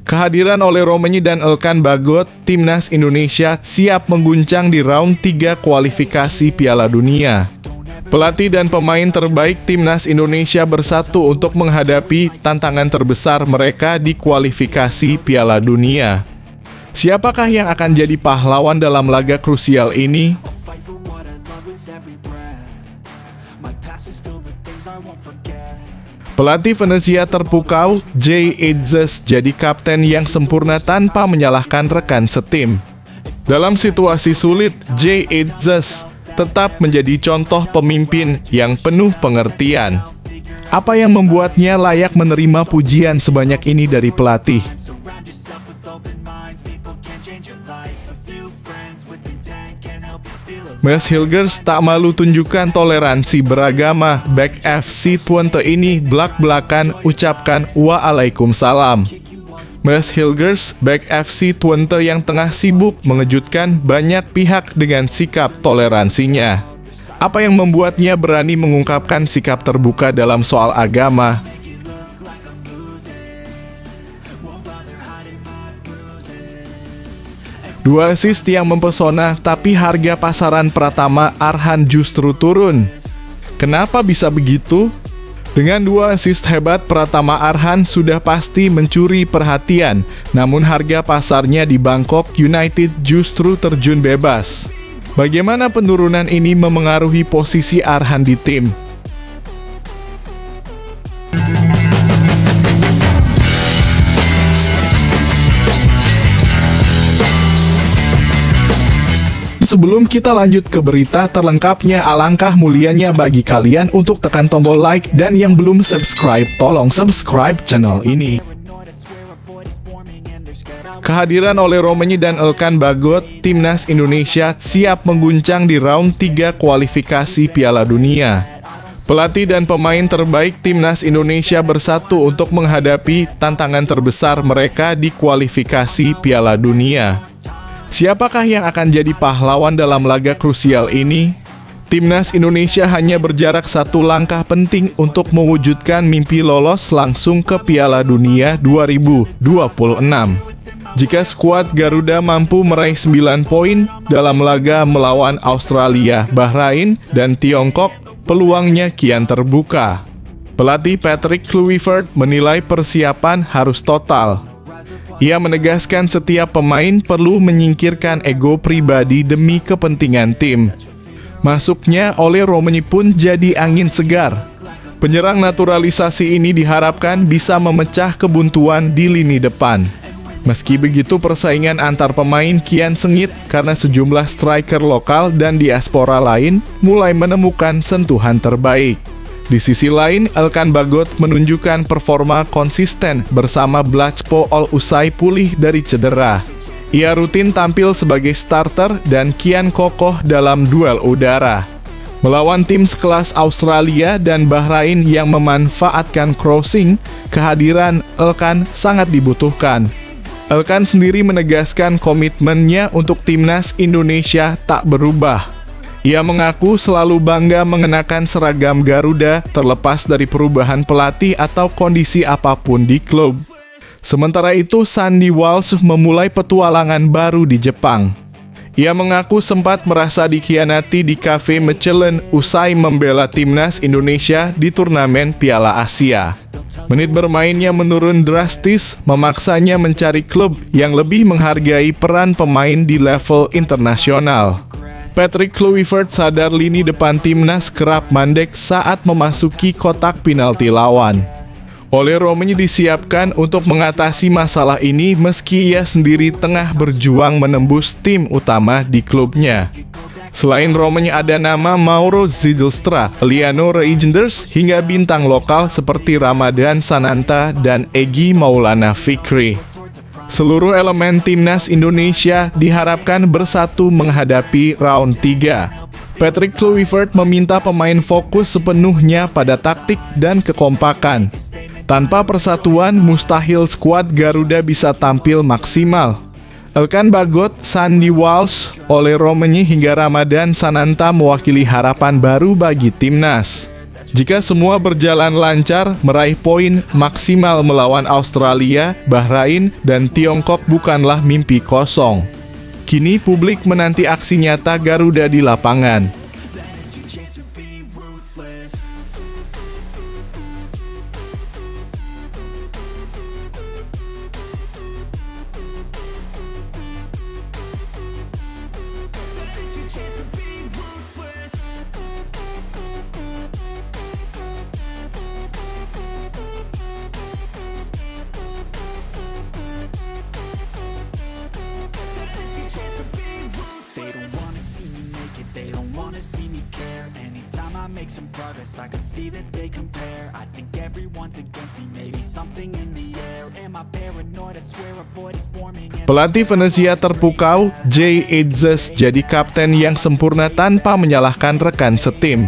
Kehadiran Ole Romenyi dan Elkan Bagot, timnas Indonesia siap mengguncang di round 3 kualifikasi Piala Dunia. Pelatih dan pemain terbaik timnas Indonesia bersatu untuk menghadapi tantangan terbesar mereka di kualifikasi Piala Dunia. Siapakah yang akan jadi pahlawan dalam laga krusial ini? Pelatih Venezia terpukau, Jay Edzes jadi kapten yang sempurna tanpa menyalahkan rekan setim. Dalam situasi sulit, Jay Edzes tetap menjadi contoh pemimpin yang penuh pengertian. Apa yang membuatnya layak menerima pujian sebanyak ini dari pelatih? Mes Hilgers tak malu tunjukkan toleransi beragama. Back FC Twente ini belak-belakan ucapkan Waalaikumsalam. Mes Hilgers, back FC Twente yang tengah sibuk mengejutkan banyak pihak dengan sikap toleransinya. Apa yang membuatnya berani mengungkapkan sikap terbuka dalam soal agama? Dua assist yang mempesona, tapi harga pasaran Pratama Arhan justru turun. Kenapa bisa begitu? Dengan 2 assist hebat, Pratama Arhan sudah pasti mencuri perhatian. Namun harga pasarnya di Bangkok United justru terjun bebas. Bagaimana penurunan ini memengaruhi posisi Arhan di tim? Sebelum kita lanjut ke berita terlengkapnya, alangkah mulianya bagi kalian untuk tekan tombol like, dan yang belum subscribe, tolong subscribe channel ini. Kehadiran Ole Romenyi dan Elkan Bagot, timnas Indonesia siap mengguncang di round 3 kualifikasi Piala Dunia. Pelatih dan pemain terbaik timnas Indonesia bersatu untuk menghadapi tantangan terbesar mereka di kualifikasi Piala Dunia. Siapakah yang akan jadi pahlawan dalam laga krusial ini? Timnas Indonesia hanya berjarak 1 langkah penting untuk mewujudkan mimpi lolos langsung ke Piala Dunia 2026. Jika skuad Garuda mampu meraih 9 poin dalam laga melawan Australia, Bahrain, dan Tiongkok, peluangnya kian terbuka. Pelatih Patrick Kluivert menilai persiapan harus total. Ia menegaskan setiap pemain perlu menyingkirkan ego pribadi demi kepentingan tim. Masuknya Ole Romenyi pun jadi angin segar. Penyerang naturalisasi ini diharapkan bisa memecah kebuntuan di lini depan. Meski begitu, persaingan antar pemain kian sengit karena sejumlah striker lokal dan diaspora lain mulai menemukan sentuhan terbaik. Di sisi lain, Elkan Bagot menunjukkan performa konsisten bersama Blacko usai pulih dari cedera. Ia rutin tampil sebagai starter dan kian kokoh dalam duel udara. Melawan tim sekelas Australia dan Bahrain yang memanfaatkan crossing, kehadiran Elkan sangat dibutuhkan. Elkan sendiri menegaskan komitmennya untuk timnas Indonesia tak berubah. Ia mengaku selalu bangga mengenakan seragam Garuda terlepas dari perubahan pelatih atau kondisi apapun di klub. Sementara itu, Sandy Walsh memulai petualangan baru di Jepang. Ia mengaku sempat merasa dikhianati di Cafe Michelin usai membela timnas Indonesia di turnamen Piala Asia. Menit bermainnya menurun drastis, memaksanya mencari klub yang lebih menghargai peran pemain di level internasional. Patrick Kluivert sadar lini depan timnas kerap mandek saat memasuki kotak penalti lawan. Ole Romenyi disiapkan untuk mengatasi masalah ini meski ia sendiri tengah berjuang menembus tim utama di klubnya. Selain Romenyi ada nama Mauro Zidelstra, Liano Reijnders, hingga bintang lokal seperti Ramadan Sananta dan Egy Maulana Fikri. Seluruh elemen timnas Indonesia diharapkan bersatu menghadapi round 3. Patrick Kluivert meminta pemain fokus sepenuhnya pada taktik dan kekompakan. Tanpa persatuan, mustahil skuad Garuda bisa tampil maksimal. Elkan Bagot, Sandy Walsh, Ole Romenyi hingga Ramadan Sananta mewakili harapan baru bagi timnas. Jika semua berjalan lancar, meraih poin maksimal melawan Australia, Bahrain, dan Tiongkok bukanlah mimpi kosong. Kini publik menanti aksi nyata Garuda di lapangan. They don't wanna see me care. Anytime I make some progress, I can see that they compare. I think everyone's against me, maybe something in the air. Am I paranoid? I swear a void is forming. Pelatih Venezia terpukau, Jay Itzes jadi kapten yang sempurna tanpa menyalahkan rekan setim.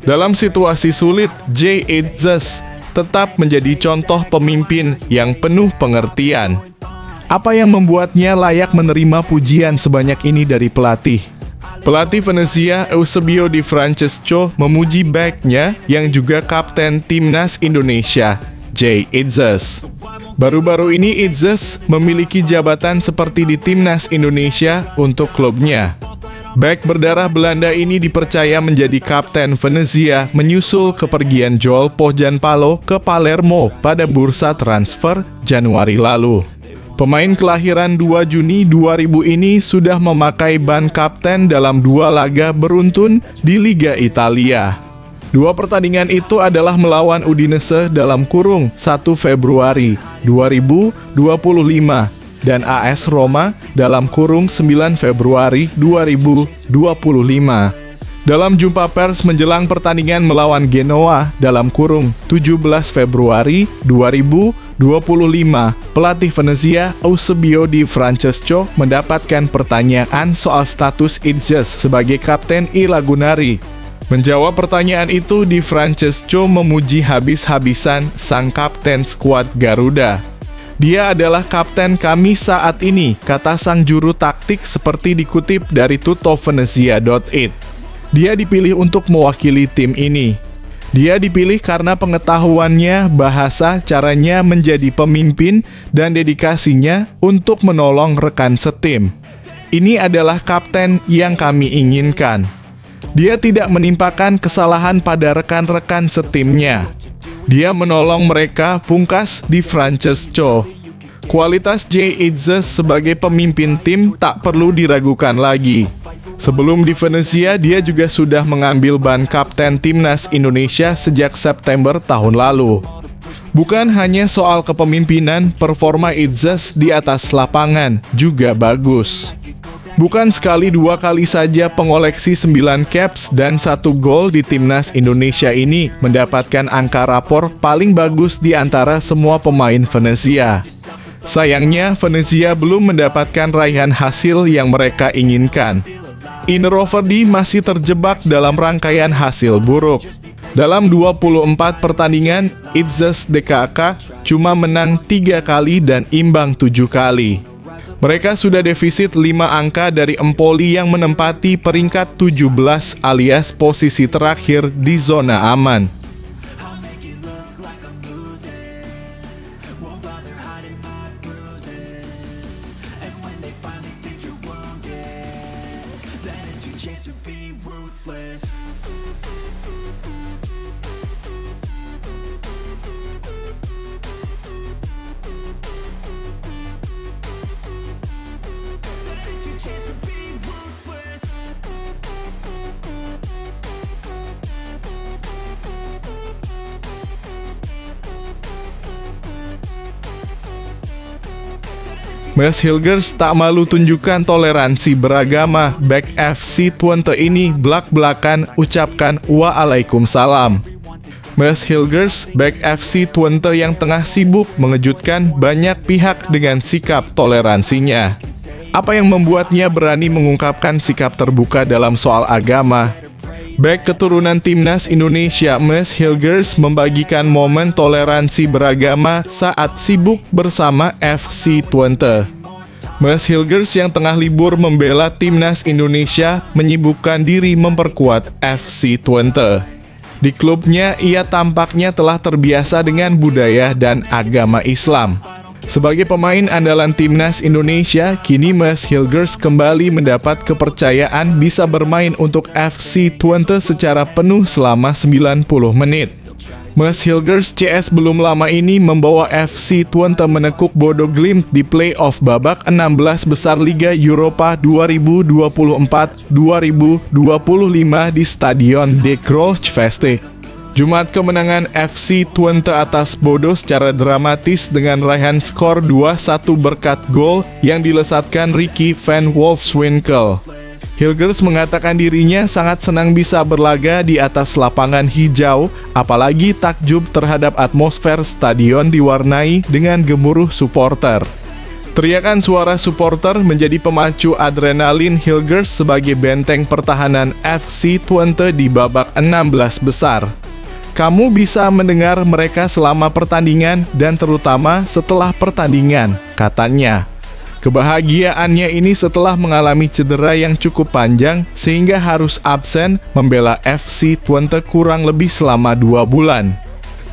Dalam situasi sulit, Jay Itzes tetap menjadi contoh pemimpin yang penuh pengertian. Apa yang membuatnya layak menerima pujian sebanyak ini dari pelatih? Pelatih Venezia Eusebio Di Francesco memuji backnya yang juga kapten timnas Indonesia, Jay Itzes. Baru-baru ini Itzes memiliki jabatan seperti di timnas Indonesia untuk klubnya. Back berdarah Belanda ini dipercaya menjadi kapten Venezia menyusul kepergian Joel Pohjanpalo ke Palermo pada bursa transfer Januari lalu. Pemain kelahiran 2 Juni 2000 ini sudah memakai ban kapten dalam 2 laga beruntun di Liga Italia. 2 pertandingan itu adalah melawan Udinese dalam kurung 1 Februari 2025 dan AS Roma dalam kurung 9 Februari 2025. Dalam jumpa pers menjelang pertandingan melawan Genoa dalam kurung 17 Februari 2025, pelatih Venezia Eusebio Di Francesco mendapatkan pertanyaan soal status Itzes sebagai kapten I Lagunari. Menjawab pertanyaan itu, Di Francesco memuji habis-habisan sang kapten skuad Garuda. Dia adalah kapten kami saat ini, kata sang juru taktik seperti dikutip dari tuttovenezia.it. Dia dipilih untuk mewakili tim ini. Dia dipilih karena pengetahuannya, bahasa, caranya menjadi pemimpin, dan dedikasinya untuk menolong rekan setim. Ini adalah kapten yang kami inginkan. Dia tidak menimpakan kesalahan pada rekan-rekan setimnya. Dia menolong mereka, pungkas Di Francesco. Kualitas Jay Itzes sebagai pemimpin tim tak perlu diragukan lagi. Sebelum di Venezia, dia juga sudah mengambil ban kapten timnas Indonesia sejak September tahun lalu. Bukan hanya soal kepemimpinan, performa Itzes di atas lapangan juga bagus. Bukan sekali 2 kali saja pengoleksi 9 caps dan 1 gol di timnas Indonesia ini mendapatkan angka rapor paling bagus di antara semua pemain Venezia. Sayangnya, Venezia belum mendapatkan raihan hasil yang mereka inginkan. Inneroverdi masih terjebak dalam rangkaian hasil buruk. Dalam 24 pertandingan, Itzes DKK cuma menang 3 kali dan imbang 7 kali. Mereka sudah defisit 5 angka dari Empoli yang menempati peringkat 17 alias posisi terakhir di zona aman. Mes Hilgers tak malu tunjukkan toleransi beragama. Back FC Twente ini belak-belakan ucapkan Waalaikumsalam. Mes Hilgers, back FC Twente yang tengah sibuk mengejutkan banyak pihak dengan sikap toleransinya. Apa yang membuatnya berani mengungkapkan sikap terbuka dalam soal agama? Back keturunan timnas Indonesia, Mes Hilgers membagikan momen toleransi beragama saat sibuk bersama FC Twente. Mes Hilgers yang tengah libur membela timnas Indonesia menyibukkan diri memperkuat FC Twente. Di klubnya, ia tampaknya telah terbiasa dengan budaya dan agama Islam. Sebagai pemain andalan timnas Indonesia, kini Mas Hilgers kembali mendapat kepercayaan bisa bermain untuk FC Twente secara penuh selama 90 menit. Mas Hilgers CS belum lama ini membawa FC Twente menekuk Bodo Glimt di play-off babak 16 besar Liga Eropa 2024-2025 di Stadion De Kruisvest. Jumat kemenangan FC Twente atas Bodo secara dramatis dengan raihan skor 2-1 berkat gol yang dilesatkan Ricky van Wolfswinkel. Hilgers mengatakan dirinya sangat senang bisa berlaga di atas lapangan hijau, apalagi takjub terhadap atmosfer stadion diwarnai dengan gemuruh supporter. Teriakan suara supporter menjadi pemacu adrenalin Hilgers sebagai benteng pertahanan FC Twente di babak 16 besar. Kamu bisa mendengar mereka selama pertandingan dan terutama setelah pertandingan, katanya. Kebahagiaannya ini setelah mengalami cedera yang cukup panjang sehingga harus absen membela FC Twente kurang lebih selama 2 bulan.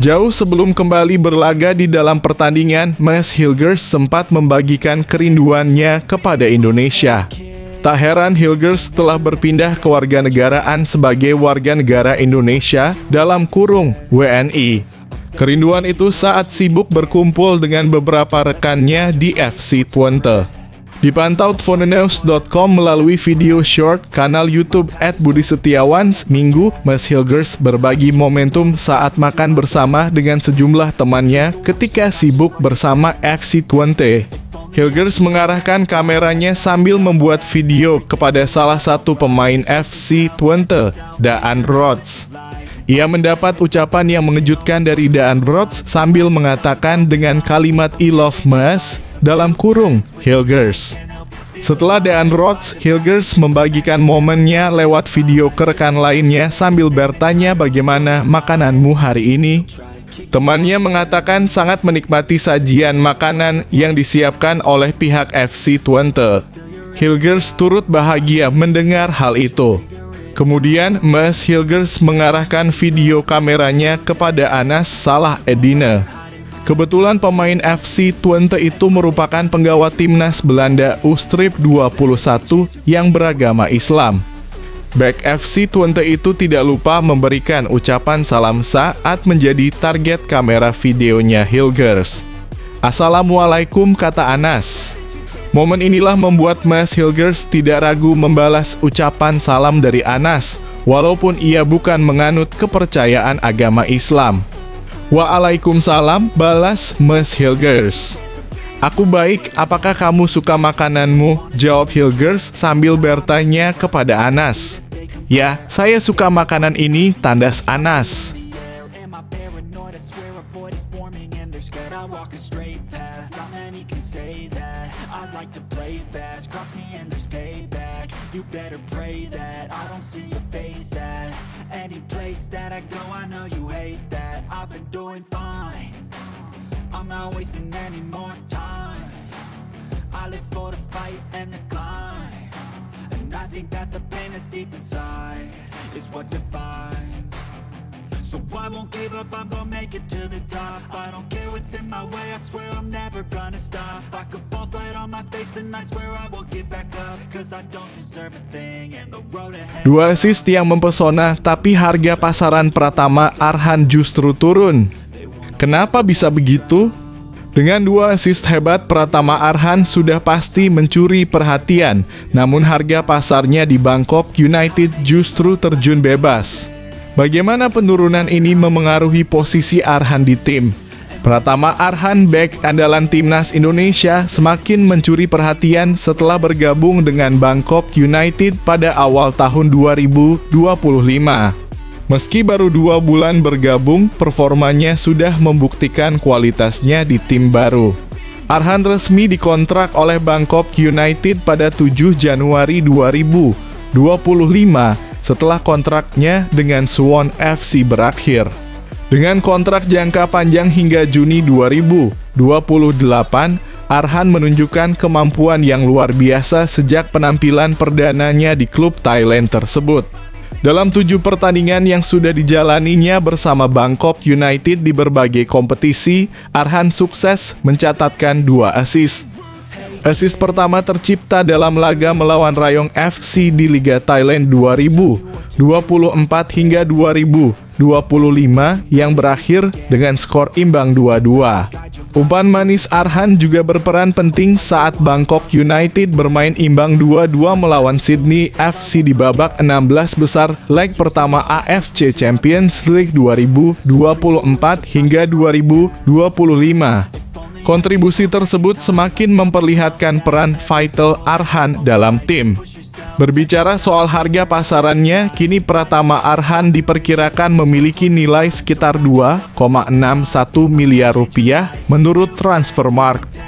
Jauh sebelum kembali berlaga di dalam pertandingan, Mas Hilgers sempat membagikan kerinduannya kepada Indonesia. Tak heran Hilgers telah berpindah kewarganegaraan sebagai warga negara Indonesia dalam kurung WNI. Kerinduan itu saat sibuk berkumpul dengan beberapa rekannya di FC Twente. Dipantau tvonenews.com melalui video short kanal YouTube @budisetiawan, Minggu, Mas Hilgers berbagi momentum saat makan bersama dengan sejumlah temannya ketika sibuk bersama FC Twente. Hilgers mengarahkan kameranya sambil membuat video kepada salah satu pemain FC Twente, Daan Rots. Ia mendapat ucapan yang mengejutkan dari Daan Rots sambil mengatakan dengan kalimat "I love Mas" dalam kurung Hilgers. Setelah Daan Rots, Hilgers membagikan momennya lewat video ke rekan lainnya sambil bertanya bagaimana makananmu hari ini. Temannya mengatakan sangat menikmati sajian makanan yang disiapkan oleh pihak FC Twente. Hilgers turut bahagia mendengar hal itu. Kemudian, Mas Hilgers mengarahkan video kameranya kepada Anas Salah Edine. Kebetulan pemain FC Twente itu merupakan penggawa timnas Belanda U-Strip 21 yang beragama Islam. Bek FC Twente itu tidak lupa memberikan ucapan salam saat menjadi target kamera videonya Hilgers. "Assalamualaikum," kata Anas. Momen inilah membuat Mas Hilgers tidak ragu membalas ucapan salam dari Anas, walaupun ia bukan menganut kepercayaan agama Islam. "Waalaikumsalam," balas Mas Hilgers. "Aku baik, apakah kamu suka makananmu?" jawab Hilgers sambil bertanya kepada Anas. "Ya, saya suka makanan ini," tandas Anas. You better pray that I don't see your face at any place that I go. I know you hate that. I've been doing fine. I'm not wasting any more time. I live for the fight and the climb, and I think that the pain that's deep inside is what defines. So I won't give up, I'm gonna make it to the top. I don't care what's in my way, I swear I'm never gonna stop. I could fall flat on my face and I swear I will get back up, cause I don't deserve a thing and the road ahead. Dua assist yang mempesona, tapi harga pasaran Pratama Arhan justru turun. Kenapa bisa begitu? Dengan 2 assist hebat, Pratama Arhan sudah pasti mencuri perhatian. Namun harga pasarnya di Bangkok United justru terjun bebas. Bagaimana penurunan ini memengaruhi posisi Arhan di tim? Pratama Arhan, bek andalan timnas Indonesia, semakin mencuri perhatian setelah bergabung dengan Bangkok United pada awal tahun 2025. Meski baru 2 bulan bergabung, performanya sudah membuktikan kualitasnya di tim baru. Arhan resmi dikontrak oleh Bangkok United pada 7 Januari 2025 setelah kontraknya dengan Suwon FC berakhir. Dengan kontrak jangka panjang hingga Juni 2028, Arhan menunjukkan kemampuan yang luar biasa sejak penampilan perdananya di klub Thailand tersebut. Dalam 7 pertandingan yang sudah dijalaninya bersama Bangkok United di berbagai kompetisi, Arhan sukses mencatatkan 2 assist. Assist pertama tercipta dalam laga melawan Rayong FC di Liga Thailand 2024 hingga 2025 yang berakhir dengan skor imbang 2-2. Umpan manis Arhan juga berperan penting saat Bangkok United bermain imbang 2-2 melawan Sydney FC di babak 16 besar leg pertama AFC Champions League 2024 hingga 2025. Kontribusi tersebut semakin memperlihatkan peran vital Arhan dalam tim. Berbicara soal harga pasarannya, kini Pratama Arhan diperkirakan memiliki nilai sekitar 2,61 miliar rupiah menurut Transfermarkt.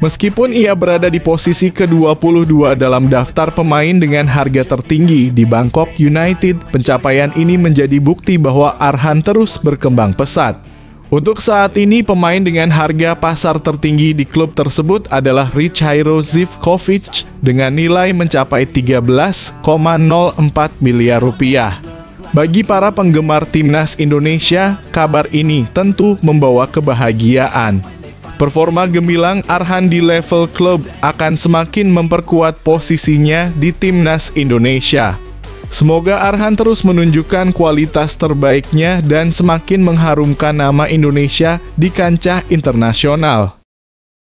Meskipun ia berada di posisi ke-22 dalam daftar pemain dengan harga tertinggi di Bangkok United, pencapaian ini menjadi bukti bahwa Arhan terus berkembang pesat. Untuk saat ini, pemain dengan harga pasar tertinggi di klub tersebut adalah Richairo Zivkovic dengan nilai mencapai 13,04 miliar rupiah. Bagi para penggemar timnas Indonesia, kabar ini tentu membawa kebahagiaan. Performa gemilang Arhan di level klub akan semakin memperkuat posisinya di timnas Indonesia. Semoga Arhan terus menunjukkan kualitas terbaiknya dan semakin mengharumkan nama Indonesia di kancah internasional.